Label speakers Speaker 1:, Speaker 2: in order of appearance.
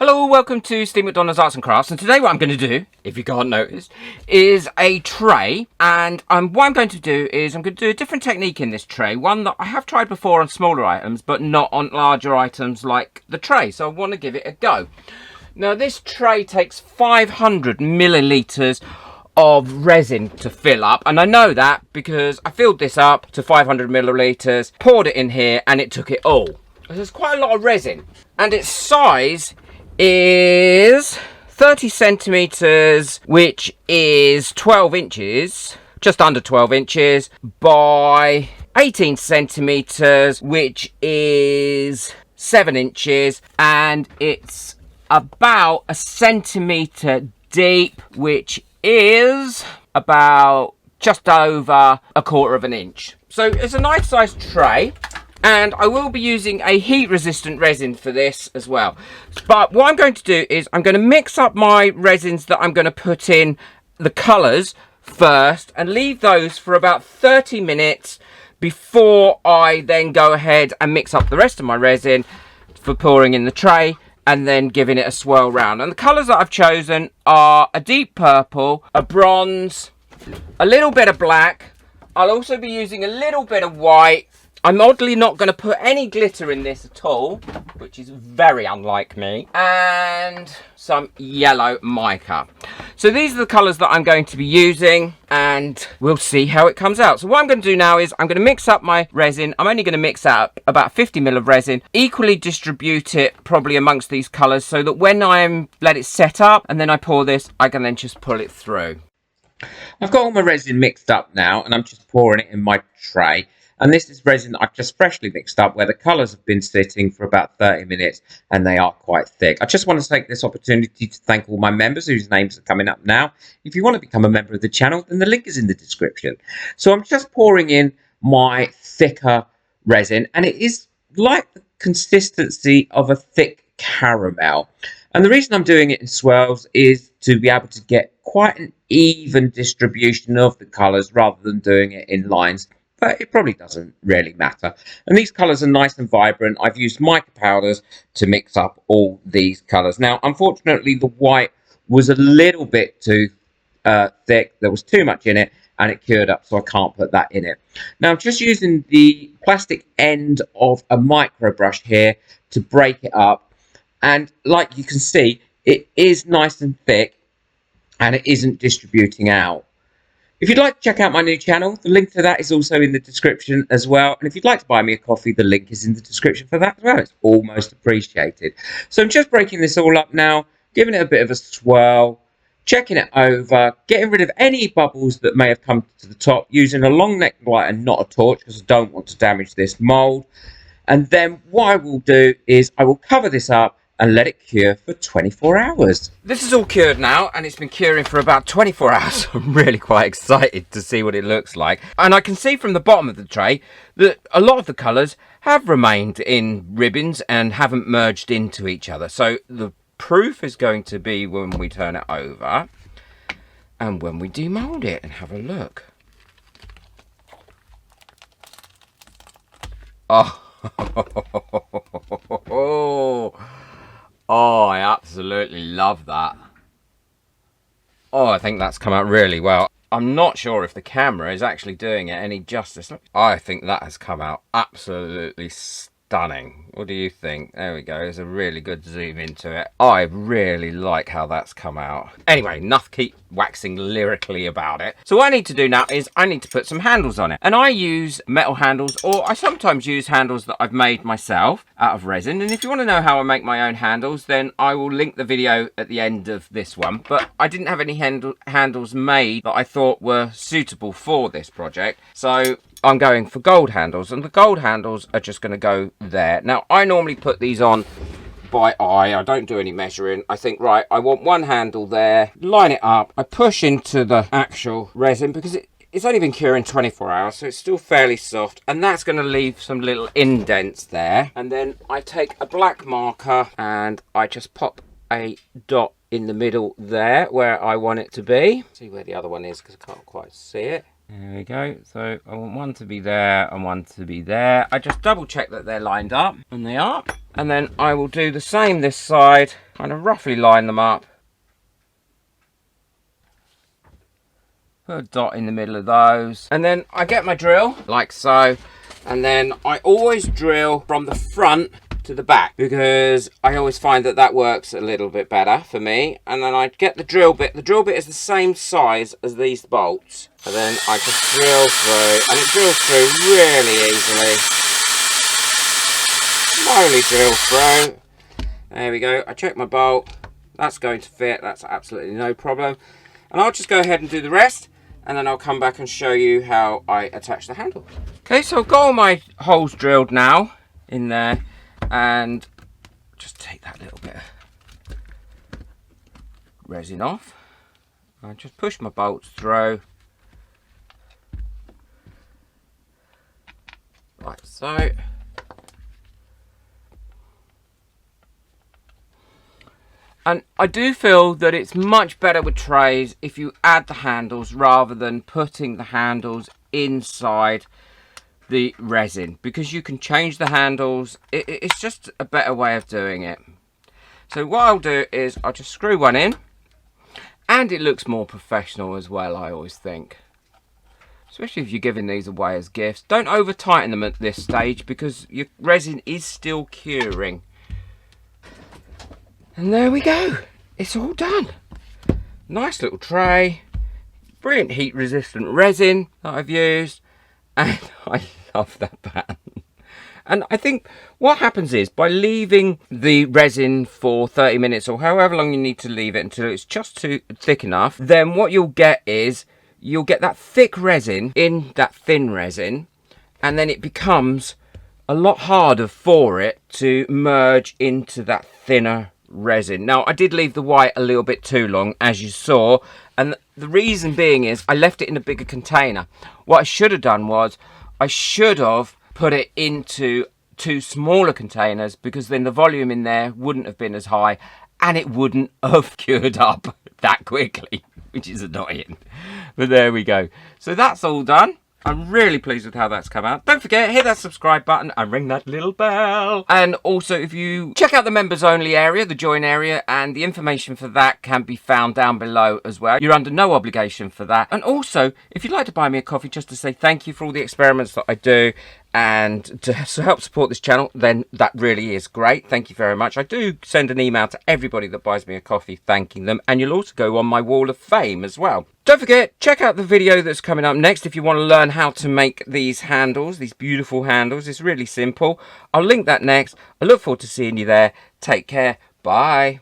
Speaker 1: Hello, welcome to Steve McDonald's Arts and Crafts, and today what I'm going to do, if you can't notice, is a tray. And what I'm going to do is I'm going to do a different technique in this tray, one that I have tried before on smaller items, but not on larger items like the tray, so I want to give it a go. Now this tray takes 500 millilitres of resin to fill up, and I know that because I filled this up to 500 millilitres, poured it in here, and it took it all. There's quite a lot of resin, and its size is 30 centimeters, which is 12 inches, just under 12 inches, by 18 centimeters, which is 7 inches, and it's about a centimeter deep, which is about just over a quarter of an inch. So it's a nice sized tray. And I will be using a heat resistant resin for this as well. But what I'm going to do is I'm going to mix up my resins that I'm going to put in the colours first and leave those for about 30 minutes before I then go ahead and mix up the rest of my resin for pouring in the tray and then giving it a swirl round. And the colours that I've chosen are a deep purple, a bronze, a little bit of black. I'll also be using a little bit of white. I'm oddly not going to put any glitter in this at all, which is very unlike me, and some yellow mica. So these are the colours that I'm going to be using, and we'll see how it comes out. So what I'm going to do now is I'm going to mix up my resin. I'm only going to mix up about 50 ml of resin, equally distribute it probably amongst these colours so that when let it set up and then I pour this, I can then just pull it through. I've got all my resin mixed up now, and I'm just pouring it in my tray. And this is resin that I've just freshly mixed up, where the colours have been sitting for about 30 minutes and they are quite thick. I just want to take this opportunity to thank all my members whose names are coming up now. If you want to become a member of the channel, then the link is in the description. So I'm just pouring in my thicker resin, and it is like the consistency of a thick caramel. And the reason I'm doing it in swirls is to be able to get quite an even distribution of the colours rather than doing it in lines. But it probably doesn't really matter. And these colours are nice and vibrant. I've used mica powders to mix up all these colours. Now, unfortunately, the white was a little bit too thick. There was too much in it, and it cured up, so I can't put that in it. Now, I'm just using the plastic end of a micro brush here to break it up. And like you can see, it is nice and thick, and it isn't distributing out. If you'd like to check out my new channel, the link to that is also in the description as well. And if you'd like to buy me a coffee, the link is in the description for that as well. It's almost appreciated. So I'm just breaking this all up now, giving it a bit of a swirl, checking it over, getting rid of any bubbles that may have come to the top, using a long neck light and not a torch because I don't want to damage this mould. And then what I will do is I will cover this up and let it cure for 24 hours. This is all cured now, and it's been curing for about 24 hours. I'm really quite excited to see what it looks like. And I can see from the bottom of the tray that a lot of the colours have remained in ribbons and haven't merged into each other. So the proof is going to be when we turn it over and when we demould it and have a look. Oh, I absolutely love that. Oh, I think that's come out really well. I'm not sure if the camera is actually doing it any justice. I think that has come out absolutely stunning. What do you think? There we go. There's a really good zoom into it. I really like how that's come out. Anyway, enough keep waxing lyrically about it. So what I need to do now is I need to put some handles on it. And I use metal handles, or I sometimes use handles that I've made myself out of resin. And if you want to know how I make my own handles, then I will link the video at the end of this one. But I didn't have any handles made that I thought were suitable for this project. So I'm going for gold handles, and the gold handles are just going to go there. Now, I normally put these on by eye. I don't do any measuring. I think, right, I want one handle there, line it up. I push into the actual resin because it's only been curing 24 hours, so it's still fairly soft, and that's going to leave some little indents there. And then I take a black marker and I just pop a dot in the middle there where I want it to be. See where the other one is because I can't quite see it. There we go. So I want one to be there and one to be there. I just double check that they're lined up, and they are. And then I will do the same this side kind of roughly line them up. Put a dot in the middle of those. And then I get my drill, like so. And then I always drill from the front to the back, because I always find that that works a little bit better for me. And then I get the drill bit. The drill bit is the same size as these bolts. And then I just drill through, and it drills through really easily. Slowly drill through. There we go. I check my bolt. That's going to fit. That's absolutely no problem. And I'll just go ahead and do the rest, and then I'll come back and show you how I attach the handle. Okay, so I've got all my holes drilled now in there, and just take that little bit of resin off. I just push my bolts through, like so. And I do feel that it's much better with trays if you add the handles rather than putting the handles inside the resin, because you can change the handles. It's just a better way of doing it. So what I'll do is I'll just screw one in, and it looks more professional as well, I always think. Especially if you're giving these away as gifts. Don't over tighten them at this stage, because your resin is still curing. And there we go, it's all done. Nice little tray, brilliant heat resistant resin that I've used, and I love that pattern. And I think what happens is, by leaving the resin for 30 minutes or however long you need to leave it until it's just too thick enough, then what you'll get is, you'll get that thick resin in that thin resin, and then it becomes a lot harder for it to merge into that thinner resin. Now, I did leave the white a little bit too long, as you saw, and the reason being is I left it in a bigger container. What I should have done was I should have put it into 2 smaller containers, because then the volume in there wouldn't have been as high, and it wouldn't have cured up that quickly, which is annoying. But there we go. So that's all done. I'm really pleased with how that's come out. Don't forget, hit that subscribe button and ring that little bell. And also, if you check out the members only area, the join area, and the information for that can be found down below as well. You're under no obligation for that. And also, if you'd like to buy me a coffee just to say thank you for all the experiments that I do, and to help support this channel, then that really is great. Thank you very much. I do send an email to everybody that buys me a coffee thanking them, and you'll also go on my wall of fame as well. Don't forget, check out the video that's coming up next if you want to learn how to make these handles, these beautiful handles. It's really simple. I'll link that next. I look forward to seeing you there. Take care. Bye.